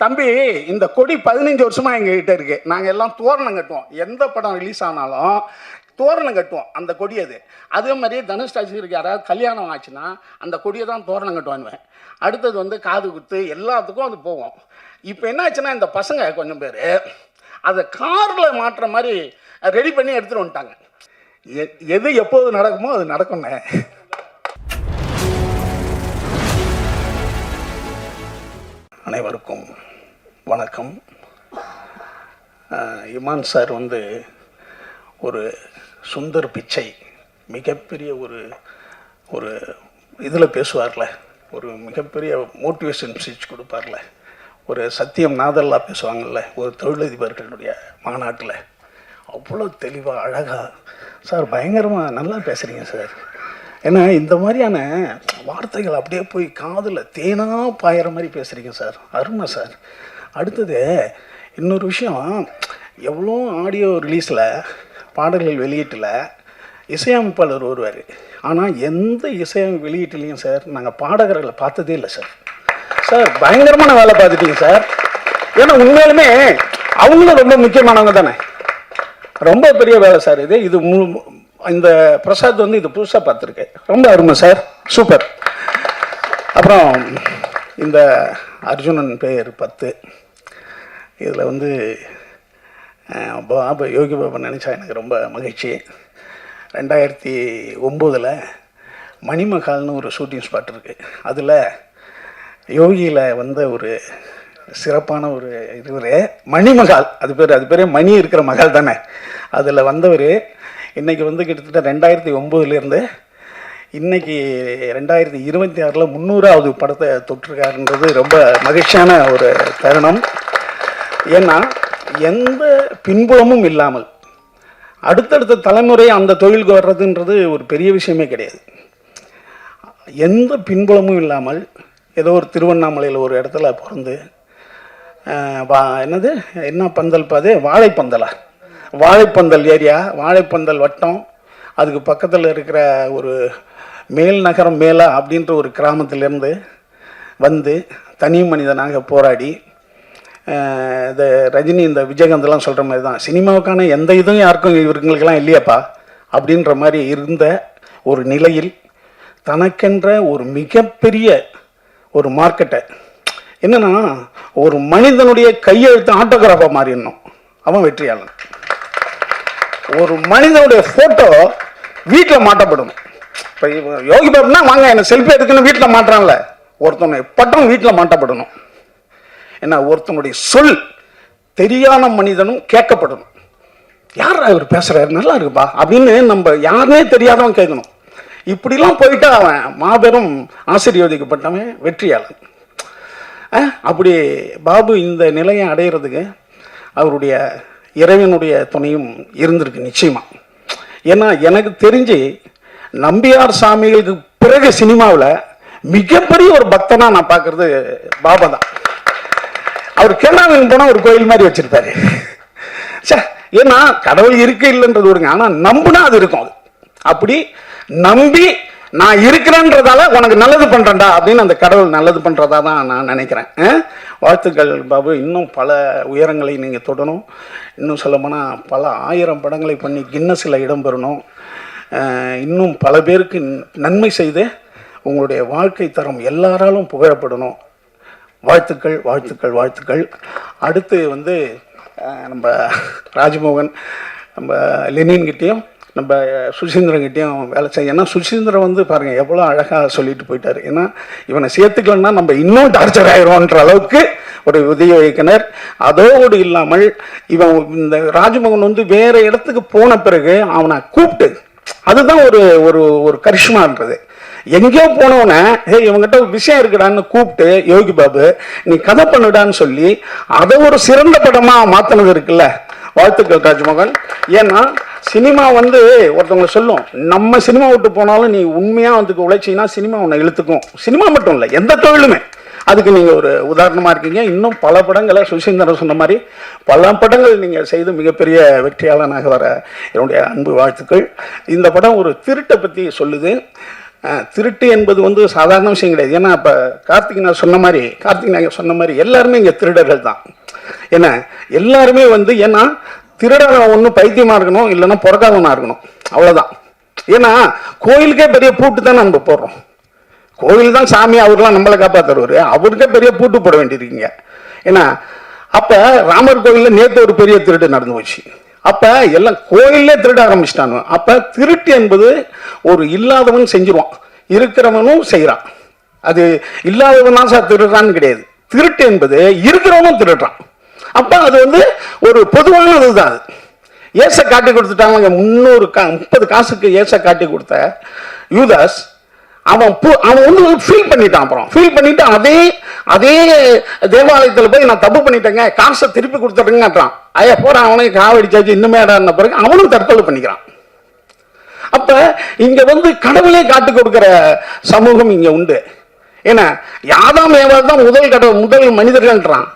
தம்பி, இந்த கொடி 15 வருஷமா எங்ககிட்ட இருக்கு. நாங்கள் எல்லாம் தோரணம் கட்டுவோம். எந்த படம் ரிலீஸ் ஆனாலும் தோரணம் கட்டுவோம். அந்த கொடி அதே மாதிரி தனுஷ் ராஜிக்கு யாராவது கல்யாணம் ஆச்சுன்னா அந்த கொடியை தான் தோரணம் கட்டுவானுவேன். அடுத்தது வந்து காது குத்து, எல்லாத்துக்கும் அது போவோம். இப்போ என்ன ஆச்சுன்னா இந்த பசங்க கொஞ்சம் பேர் அதை காரில் மாட்டுற மாதிரி ரெடி பண்ணி எடுத்துகிட்டு வந்துட்டாங்க. எது எப்போது நடக்குமோ அது நடக்கும்ண்ணே. அனைவருக்கும் வணக்கம். இமான் சார் வந்து ஒரு சுந்தர் பிச்சை மிகப்பெரிய ஒரு இதில் பேசுவார்ல, ஒரு மிகப்பெரிய மோட்டிவேஷன் ஸ்பீச் கொடுப்பார்ல, ஒரு சத்தியம் நாதல்லா பேசுவாங்கள்ல ஒரு தொழிலதிபர்களுடைய மாநாட்டில், அவ்வளோ தெளிவாக அழகாக சார் பயங்கரமாக நல்லா பேசுகிறீங்க சார். ஏன்னா இந்த மாதிரியான வார்த்தைகள் அப்படியே போய் காதில் தேனாக பாயிற மாதிரி பேசுகிறீங்க சார், அருமை சார். அடுத்தது இன்னொரு விஷயம், எவ்வளோ ஆடியோ ரிலீஸில் பாடல்கள் வெளியீட்டில் இசையமைப்பாளர் வருவார். ஆனால் எந்த இசையமைப்பு வெளியீட்டுலையும் சார் நாங்கள் பாடகர்களை பார்த்ததே இல்லை சார். சார் பயங்கரமான வேலை பார்த்துட்டீங்க சார். ஏன்னா உண்மையிலுமே அவங்களும் ரொம்ப முக்கியமானவங்க தானே. ரொம்ப பெரிய வேலை சார் இது. இந்த பிரசாத் வந்து இது புதுசாக பார்த்துருக்கேன். ரொம்ப அருமை சார், சூப்பர். அப்புறம் இந்த அர்ஜுனன் பேர் 10 இதில் வந்து யோகி பாபா நினச்சா எனக்கு ரொம்ப மகிழ்ச்சி. 2009 மணிமகால்னு ஒரு ஷூட்டிங் ஸ்பாட் இருக்குது. அதில் யோகியில் வந்த ஒரு சிறப்பான ஒரு இதுவர் மணிமகால், அது பேரே மணி இருக்கிற மகால் தானே. அதில் வந்தவர் இன்றைக்கி வந்து கிட்டத்தட்ட 2009 இன்றைக்கி 2026 300வது படத்தை தொட்டிருக்காருன்றது ரொம்ப மகிழ்ச்சியான ஒரு தருணம். ஏன்னா எந்த பின்புலமும் இல்லாமல் அடுத்தடுத்த தலைமுறை அந்த தொழிலுக்கு வர்றதுன்றது ஒரு பெரிய விஷயமே கிடையாது. எந்த பின்புலமும் இல்லாமல் ஏதோ ஒரு திருவண்ணாமலையில் ஒரு இடத்துல பிறந்து என்ன பந்தல் பாது வாழைப்பந்தல் ஏரியா, வாழைப்பந்தல் வட்டம், அதுக்கு பக்கத்தில் இருக்கிற ஒரு மேல் நகரம் மேலா அப்படின்ற ஒரு கிராமத்திலேருந்து வந்து தனி மனிதனாக போராடி, இந்த ரஜினி இந்த விஜயகாந்த்லாம் சொல்கிற மாதிரி தான் சினிமாவுக்கான எந்த இதுவும் யாருக்கும் இவங்களுக்கெல்லாம் இல்லையாப்பா அப்படின்ற மாதிரி இருந்த ஒரு நிலையில் தனக்கென்ற ஒரு மிகப்பெரிய ஒரு மார்க்கெட்டை, என்னென்னா ஒரு மனிதனுடைய கையெழுத்து ஆட்டோகிராஃபாக மாறிடணும், அவன் வெற்றியாளன். ஒரு மனிதனுடைய ஃபோட்டோ வீட்டில் மாட்டப்படணும். இப்போ யோகி பாபுனா வாங்க என்ன செல்ஃபி எடுக்கணும் வீட்டில் மாட்டுறான்ல, ஒருத்தனுடைய பட்டம் வீட்டில் மாட்டப்படணும். ஏன்னா ஒருத்தனுடைய சொல் தெரியாத மனிதனும் கேட்கப்படணும். யார் அவர் பேசுகிறாரு நல்லா இருக்குப்பா அப்படின்னு நம்ம யாருனே தெரியாதவன் கேட்கணும். இப்படிலாம் போயிட்டு அவன் மாபெரும் ஆசீர்வதிக்கப்பட்டவன் வெற்றியாளன். அப்படி பாபு இந்த நிலையை அடைகிறதுக்கு அவருடைய இறைவனுடைய துணையும் இருந்திருக்கு நிச்சயமாக. ஏன்னா எனக்கு தெரிஞ்சு நம்பியார் சாமிகளுக்கு பிறகு சினிமாவில் மிகப்பெரிய ஒரு பக்தனாக நான் பார்க்குறது பாபா தான். அவர் கேரளாவில் போனால் ஒரு கோயில் மாதிரி வச்சுருப்பாரு. ஏன்னா கடவுள் இருக்கு இல்லைன்றது விடுங்க, ஆனால் நம்புனா அது இருக்கும். அப்படி நம்பி நான் இருக்கிறேன்றதால உனக்கு நல்லது பண்ணுறேன்டா அப்படின்னு அந்த கடவுள் நல்லது பண்ணுறதா தான் நான் நினைக்கிறேன். வாழ்த்துக்கள் பாபு, இன்னும் பல உயரங்களை நீங்கள் தொடணும். இன்னும் சொல்லப்போனால் பல 1000 படங்களை பண்ணி கின்னஸில் இடம் பெறணும். இன்னும் பல பேருக்கு நன்மை செய்து உங்களுடைய வாழ்க்கை தரம் எல்லாராலும் புகழப்படணும். வாழ்த்துக்கள் வாழ்த்துக்கள் வாழ்த்துக்கள். அடுத்து வந்து நம்ம ராஜ்மோகன், நம்ம லெனின்கிட்டையும் நம்ம சுசீந்திரங்கிட்டையும் வேலை செய்ய. ஏன்னா சுசீந்திரன் வந்து பாருங்கள் எவ்வளோ அழகாக சொல்லிட்டு போயிட்டார். ஏன்னா இவனை சேர்த்துக்கலன்னா நம்ம இன்னும் டார்ச்சர் ஆயிடுவோன்ற அளவுக்கு ஒரு உதவி இயக்குனர். அதோடு இல்லாமல் இவன் இந்த ராஜ்மோகன் வந்து வேறு இடத்துக்கு போன பிறகு அவனை கூப்பிட்டு, அதுதான் ஒரு ஒரு ஒரு கரிஷ்மான்றது. எங்கேயோ போனவனை இவங்ககிட்ட ஒரு விஷயம் இருக்குடான்னு கூப்பிட்டு யோகி பாபு நீ கதை பண்ணுடான்னு சொல்லி அதை ஒரு சிறந்த படமாக மாற்றினது இருக்குல்ல. வாழ்த்துக்கள் ராஜ்மோகன். ஏன்னா சினிமா வந்து ஒருத்தவங்களை சொல்லும், நம்ம சினிமா விட்டு போனாலும் நீ உண்மையாக வந்து உழைச்சின்னா சினிமா உன்னை இழுத்துக்கும். சினிமா மட்டும் இல்லை, எந்த தொழிலுமே. அதுக்கு நீங்கள் ஒரு உதாரணமாக இருக்கீங்க. இன்னும் பல படங்களை சுசீந்திரன் சொன்ன மாதிரி பல படங்கள் நீங்கள் செய்து மிகப்பெரிய வெற்றியாளனாக வர என்னுடைய அன்பு வாழ்த்துக்கள். இந்த படம் ஒரு திருட்டை பற்றி சொல்லுது. திருட்டு என்பது வந்து சாதாரண விஷயம் கிடையாது. ஏன்னா இப்போ கார்த்திக் நாயர் சொன்ன மாதிரி எல்லாருமே இங்கே திருடர்கள் தான். ஏன்னா எல்லாருமே வந்து ஏன்னா திருடனை ஒன்று பைத்தியமாக இருக்கணும், இல்லைன்னா பிறக்காதவனா இருக்கணும், அவ்வளோதான். ஏன்னா கோயிலுக்கே பெரிய பூட்டு தான் நம்ம போடுறோம். கோயில் தான் சாமி, அவர்லாம் நம்மளை காப்பாற்றுறவர், அவருக்கே பெரிய பூட்டு போட வேண்டியிருக்கீங்க. ஏன்னா அப்போ ராமர் கோயிலில் நேற்று ஒரு பெரிய திருட்டு நடந்து போச்சு. அப்போ எல்லாம் கோயிலே திருட ஆரம்பிச்சிட்டானு. அப்போ திருட்டு என்பது ஒரு இல்லாதவன் செஞ்சிருவான், இருக்கிறவனும் செய்கிறான். அது இல்லாதவன் தான் சார் திருடுறான்னு கிடையாது. திருட்டு என்பது இருக்கிறவனும் திருடுறான். அப்போ அது வந்து ஒரு பொதுவானது தான். அது ஏசை காட்டி கொடுத்துட்டாங்க. 30 காசுக்கு ஏசை காட்டி கொடுத்த யூதாஸ் அவன் வந்து ஃபீல் பண்ணிட்டான். அப்புறம் ஃபீல் பண்ணிட்டு அதே தேவாலயத்தில் போய் நான் தப்பு பண்ணிட்டேங்க, காசை திருப்பி கொடுத்துட்டேங்கன்றான். ஐயா போறான், அவனையும் காவடிச்சாச்சு இன்னுமே இடான பிறகு அவனும் தற்கொலை பண்ணிக்கிறான். அப்ப இங்க வந்து கடவுளே காட்டு கொடுக்கிற சமூகம் இங்க உண்டு. ஏன்னா யாதாம் ஏவாள் தான் முதல் மனிதர்கள்ன்றான்.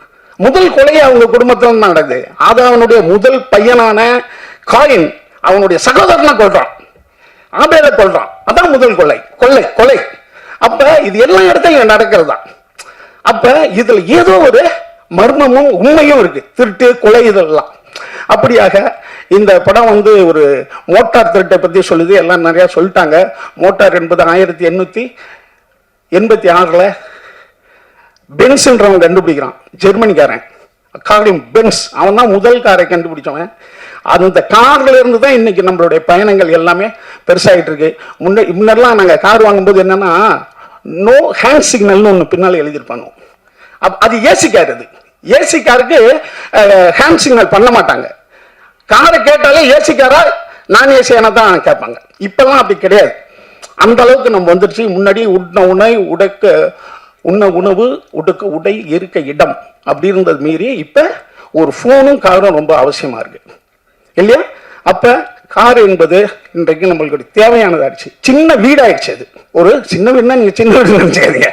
முதல் கொலையை அவங்க குடும்பத்துல தான் நடக்குது. ஆதாவனுடைய முதல் பையனான காயின் அவனுடைய சகோதரனை கொள்றான், ஆபேலை கொள்றான். அதான் முதல் கொலை. அப்ப இது எல்லா இடத்தையும் நடக்கிறதா. அப்ப இதுல ஏதோ ஒரு மர்மமும் உண்மையும் இருக்கு, திருட்டு கொலை இதெல்லாம். அப்படியாக இந்த படம் வந்து ஒரு மோட்டார் திருட்டை பத்தி சொல்லுது. எல்லாம் நிறைய சொல்லிட்டாங்க. மோட்டார் என்பது 1886 பென்ஸ்ன்றவன் கண்டுபிடிக்கிறான், ஜெர்மனிக்காரன். காரின் பென்ஸ், அவன் தான் முதல் காரை கண்டுபிடிச்சவன். அந்த கார்ல இருந்து தான் இன்னைக்கு நம்மளுடைய பயணங்கள் எல்லாமே பெருசாகிட்டு இருக்கு. முன்னெல்லாம் நாங்கள் கார் வாங்கும்போது என்னன்னா நோ ஹேண்ட் சிக்னல்னு ஒன்று பின்னால் எழுதியிருப்பாங்க. அது ஏசி கார். அது ஏசி காருக்கு ஹேண்ட் சிக்னல் பண்ண மாட்டாங்க. காரை கேட்டாலே ஏசி காரா நான் ஏசியான தான் கேட்பாங்க. இப்பெல்லாம் அப்படி கிடையாது. அந்த அளவுக்கு நம்ம வந்துருச்சு. முன்னாடி உண்ண உணவு, உடுக்க உடை, இருக்க இடம் அப்படி இருந்தது மீறி இப்ப ஒரு போனும் காரும் ரொம்ப அவசியமா இருக்கு இல்லையா? அப்ப கார் என்பது இன்றைக்கு நம்மளுக்கு தேவையானதாயிடுச்சு. சின்ன வீடாயிடுச்சு. அது ஒரு சின்ன வீடுனா நீங்க சின்ன வீடு நினைச்சுக்காதீங்க,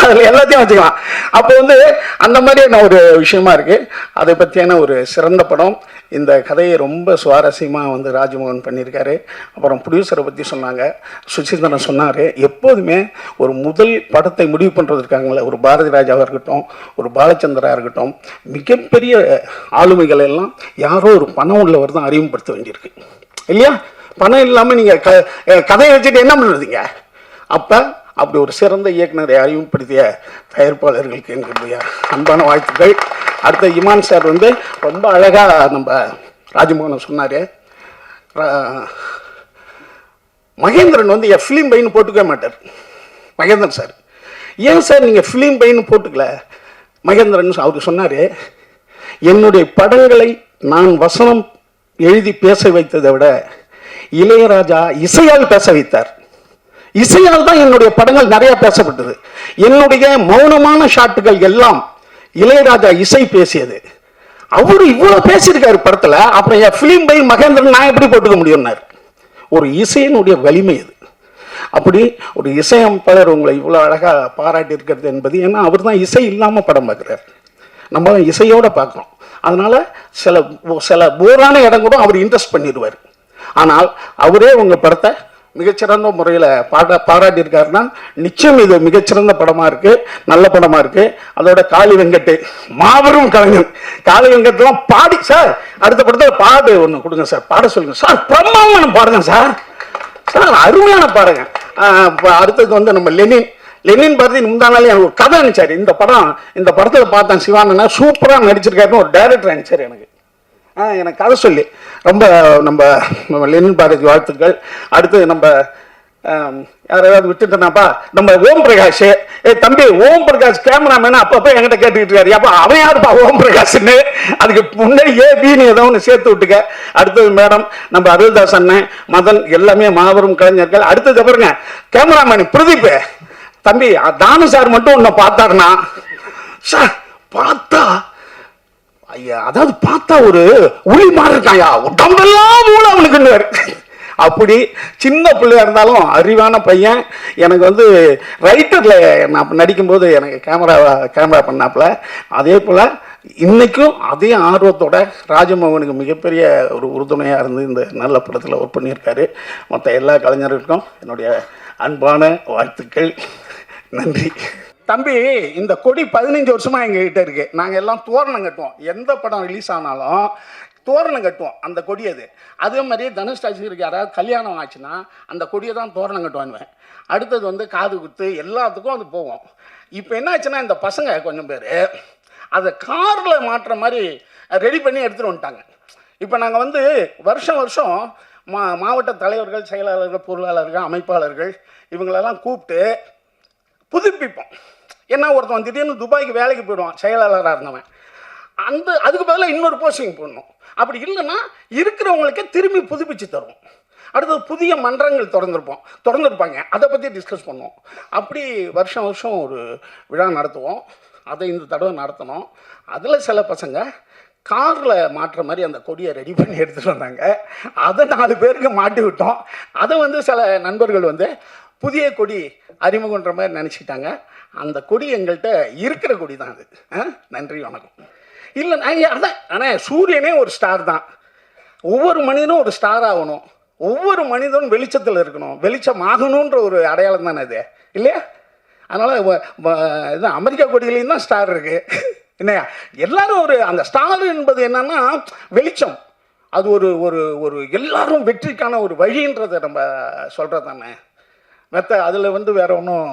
அதுல எல்லாத்தையும் வச்சுக்கலாம். அப்போ வந்து அந்த மாதிரியான ஒரு விஷயமா இருக்கு. அதை பற்றியான ஒரு சிறந்த படம். இந்த கதையை ரொம்ப சுவாரஸ்யமாக வந்து ராஜமோகன் பண்ணியிருக்காரு. அப்புறம் ப்ரொடியூசரை பற்றி சொன்னாங்க, சுசீந்திரன் சொன்னார். எப்போதுமே ஒரு முதல் படத்தை முடிவு பண்ணுறதுக்காங்களே, ஒரு பாரதி ராஜாவாக இருக்கட்டும், ஒரு பாலச்சந்திரா இருக்கட்டும், மிகப்பெரிய ஆளுமைகள் எல்லாம் யாரோ ஒரு பணம் உள்ளவர் தான் அறிமுகப்படுத்த வேண்டியிருக்கு இல்லையா? பணம் இல்லாமல் நீங்கள் கதையை வச்சுட்டு என்ன பண்ணுறதுங்க? அப்போ அப்படி ஒரு சிறந்த இயக்குனரை அறிமுகப்படுத்திய தயாரிப்பாளர்களுக்கு எங்களுடைய அன்பான வாழ்த்துக்கள். அடுத்த இமான் சார் வந்து ரொம்ப அழகாக நம்ம ராஜமோகன் சொன்னார். மகேந்திரன் வந்து என் ஃபிலிம் பையனு போட்டுக்கவே மாட்டார். மகேந்திரன் சார், ஏன் சார் நீங்கள் ஃபிலிம் பையனு போட்டுக்கல? மகேந்திரன் அவர் சொன்னார், என்னுடைய படங்களை நான் வசனம் எழுதி பேச வைத்ததை விட இளையராஜா இசையால் பேச வைத்தார். இசையால் தான் என்னுடைய படங்கள் நிறைய பேசப்பட்டது. என்னுடைய மௌனமான ஷாட்டுகள் எல்லாம் இளையராஜா இசை பேசியது. அவரு இவ்வளவு பேசியிருக்காரு படத்துல. அப்புறம் என் பிலிம் பை மகேந்திரன் நான் எப்படி போட்டுக்க முடியும்னார். ஒரு இசையினுடைய வலிமை அது. அப்படி ஒரு இசையமைப்பாளர் உங்களை இவ்வளவு அழகா பாராட்டி இருக்கிறது என்பது, ஏன்னா அவர் தான் இசை இல்லாம படம் பார்க்கிறார், நம்ம இசையோட பார்க்கிறோம். அதனால சில போரான இடம் கூட அவர் இன்ட்ரெஸ்ட் பண்ணிடுவார். ஆனால் அவரே உங்க படத்தை மிகச்சிறந்த முறையில் பாராட்டி இருக்காருன்னா நிச்சயம் இது மிகச்சிறந்த படமா இருக்கு, நல்ல படமா இருக்கு. அதோட காளி வெங்கட் மாபெரும் கலைஞன். காளி வெங்கட்லாம் பாடி சார் அடுத்த படத்தில் பாடு ஒன்று கொடுங்க சார், பாட சொல்லுங்க சார், பிரம்மாண்டம் பாடுங்க சார், அருமையான பாடுங்க. அடுத்தது வந்து நம்ம லெனின் பாரதி முந்தானாலே எனக்கு ஒரு கதை அனுப்பிச்சாரு. இந்த படத்தில் பார்த்தேன், சிவானனா சூப்பராக நடிச்சிருக்காருன்னு ஒரு டைரக்டர் அனுப்பிச்சாரு எனக்கு கதை சொல்லி. ரொம்ப நம்ம லெனின் பாரதி வாழ்த்துக்கள். அடுத்து நம்ம யாராவது விட்டுட்டேனாப்பா, நம்ம ஓம் பிரகாஷ். தம்பி ஓம் பிரகாஷ் கேமராமேன் அப்பப்போ என்கிட்ட கேட்டுக்கிட்டு இருக்காரு, அப்பா அவன் யாருப்பா ஓம் பிரகாஷ்ன்னு? அதுக்கு முன்னாடி ஏபின்னு ஏதோ ஒன்று சேர்த்து விட்டுக்க. அடுத்தது மேடம் நம்ம அருள்தாஸ் அண்ணன், மதன், எல்லாமே மாபெரும் கலைஞர்கள். அடுத்தது பாருங்க கேமராமேன் பிரதீப். தம்பி தானு சார் மட்டும் உன்னை பார்த்தாருன்னா சார் பார்த்தா ஐயா, அதாவது பார்த்தா ஒரு உளி மாறி இருக்காயா, உடம்பெல்லாம் மூளை அவனுக்கு. அப்படி சின்ன பிள்ளையா இருந்தாலும் அறிவான பையன். எனக்கு வந்து ரைட்டர்ல நான் நடிக்கும்போது எனக்கு கேமரா பண்ணாப்புல. அதே போல இன்னைக்கும் அதே ஆர்வத்தோட ராஜமோகனுக்கு மிகப்பெரிய ஒரு உறுதுணையாக இருந்து இந்த நல்ல படத்தில் ஒர்க் பண்ணியிருக்காரு. மற்ற எல்லா கலைஞர்களுக்கும் என்னுடைய அன்பான வாழ்த்துக்கள். நன்றி. தம்பி, இந்த கொடி 15 வருஷமாக எங்ககிட்ட இருக்கு. நாங்கள் எல்லாம் தோரணம் கட்டுவோம். எந்த படம் ரிலீஸ் ஆனாலும் தோரணம் கட்டுவோம். அந்த கொடி அதே மாதிரியே தனுஷ் ராஜிக்கு யாராவது கல்யாணம் ஆச்சுன்னா அந்த கொடியை தான் தோரணம் கட்டுவானுவேன். அடுத்தது வந்து காது குத்து, எல்லாத்துக்கும் அது போவோம். இப்போ என்ன ஆச்சுன்னா, இந்த பசங்க கொஞ்சம் பேர் அதை காரில் மாட்டுற மாதிரி ரெடி பண்ணி எடுத்துகிட்டு வந்துட்டாங்க. இப்போ நாங்கள் வந்து வருஷம் வருஷம் மாவட்ட தலைவர்கள், செயலாளர்கள், பொருளாளர்கள், அமைப்பாளர்கள் இவங்களெல்லாம் கூப்பிட்டு புதுப்பிப்போம். ஏன்னா ஒருத்தன் திடீர்னு துபாய்க்கு வேலைக்கு போயிடுவான், செயலாளராக இருந்தவன். அதுக்கு பதிலாக இன்னொரு போஸ்டிங் போடணும். அப்படி இல்லைன்னா இருக்கிறவங்களுக்கே திரும்பி புதுப்பிச்சு தருவோம். அடுத்தது புதிய மன்றங்கள் திறந்துருப்பாங்க, அதை பற்றி டிஸ்கஸ் பண்ணுவோம். அப்படி வருஷம் வருஷம் ஒரு விழா நடத்துவோம். அதை இந்த தடவை நடத்தினோம். அதில் சில பசங்க காரில் மாட்டுற மாதிரி அந்த கொடியை ரெடி பண்ணி எடுத்துகிட்டு வந்தாங்க. அதை 4 பேருக்கு மாட்டி விட்டோம். அதை வந்து சில நண்பர்கள் வந்து புதிய கொடி அறிமுகன்ற மாதிரி நினச்சிக்கிட்டாங்க. அந்த கொடி எங்கள்கிட்ட இருக்கிற கொடி தான் அது. நன்றி, வணக்கம். இல்லை, அதான் ஆனால் சூரியனே ஒரு ஸ்டார் தான். ஒவ்வொரு மனிதனும் ஒரு ஸ்டார் ஆகணும். ஒவ்வொரு மனிதனும் வெளிச்சத்தில் இருக்கணும். வெளிச்சம் ஆகணுன்ற ஒரு அடையாளம் தானே அது, இல்லையா? அதனால் இது அமெரிக்கா கொடிகளையும் தான் ஸ்டார் இருக்குது, இல்லையா? எல்லாரும் ஒரு அந்த ஸ்டார் என்பது என்னன்னா வெளிச்சம். அது ஒரு ஒரு ஒரு எல்லாரும் வெற்றிக்கான ஒரு வழின்றதை நம்ம சொல்கிறது தானே. அதில் வந்து வேற ஒன்றும்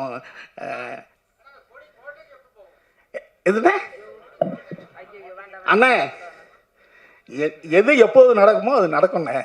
எதுண்ணே அண்ணே, எது எப்போது நடக்குமோ அது நடக்கும்ண்ணே.